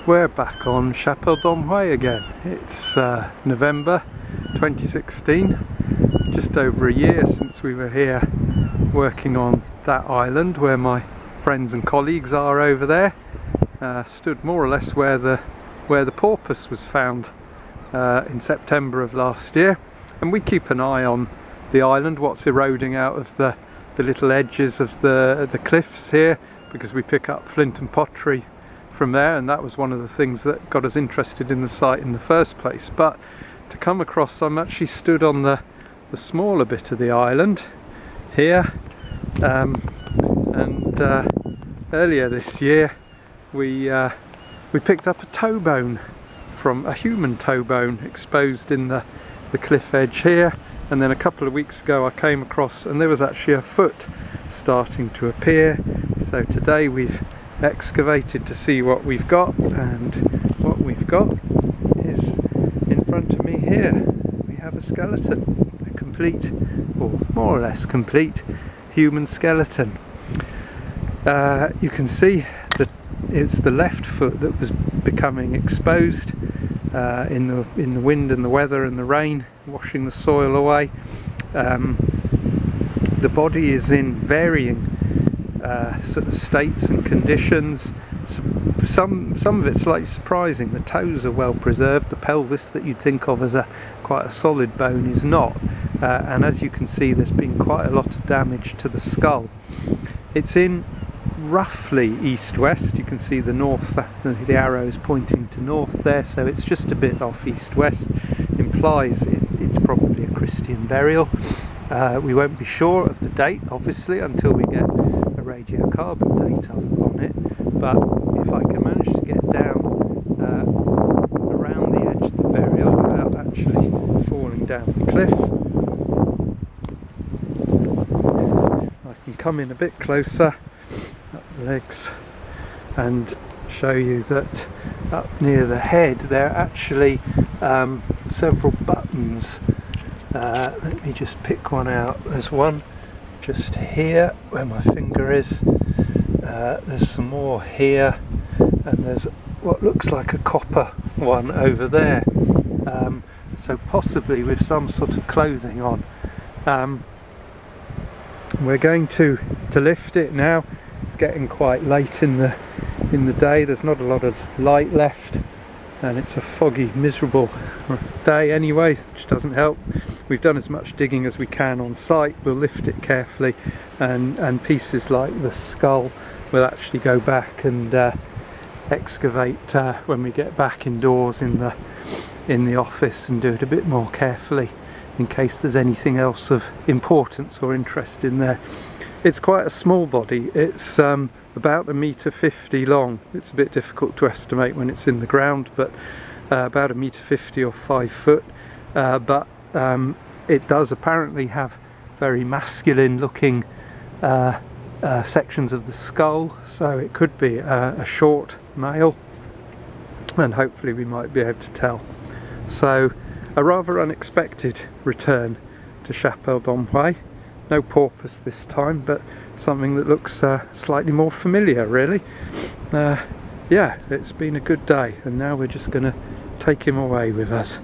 We're back on Chapelle Dom Hue again. It's November 2016, just over a year since we were here working on that island where my friends and colleagues are over there. Stood more or less where the porpoise was found in September of last year, and we keep an eye on the island, what's eroding out of the little edges of the cliffs here, because we pick up flint and pottery from there, and that was one of the things that got us interested in the site in the first place. But to come across, I'm actually stood on the smaller bit of the island here, and earlier this year we picked up a toe bone, from a human toe bone exposed in the cliff edge here, and then a couple of weeks ago I came across and there was actually a foot starting to appear. So today we've excavated to see what we've got, and what we've got is in front of me here. We have a skeleton, a complete, or more or less complete, human skeleton. You can see that it's the left foot that was becoming exposed in the wind and the weather and the rain, washing the soil away. The body is in varying sort of states and conditions. Some of it's slightly surprising. The toes are well preserved. The pelvis that you'd think of as quite a solid bone is not, and as you can see, there's been quite a lot of damage to the skull. It's in roughly east-west. You can see the north, the arrows pointing to north there, so it's just a bit off east-west. Implies it's probably a Christian burial. We won't be sure of the date, obviously, until we get a radiocarbon date on it, but if I can manage to get down around the edge of the burial without actually falling down the cliff, I can come in a bit closer up the legs and show you that up near the head there are actually several buttons. Let me just pick one out. There's one just here where my finger is, there's some more here, and there's what looks like a copper one over there, so possibly with some sort of clothing on. We're going to lift it now. It's getting quite late in the day. There's not a lot of light left, and it's a foggy, miserable day anyway, which doesn't help. We've done as much digging as we can on site. We'll lift it carefully, and pieces like the skull we'll actually go back and excavate when we get back indoors in the office, and do it a bit more carefully in case there's anything else of importance or interest in there. It's quite a small body. It's about 1.50 meters long. It's a bit difficult to estimate when it's in the ground, but about 1.50 meters or 5 foot. But it does apparently have very masculine looking sections of the skull, so it could be a short male, and hopefully we might be able to tell. So a rather unexpected return to Chapelle Dom Hue. No porpoise this time, but something that looks slightly more familiar, really. Yeah, it's been a good day, and now we're just going to take him away with us.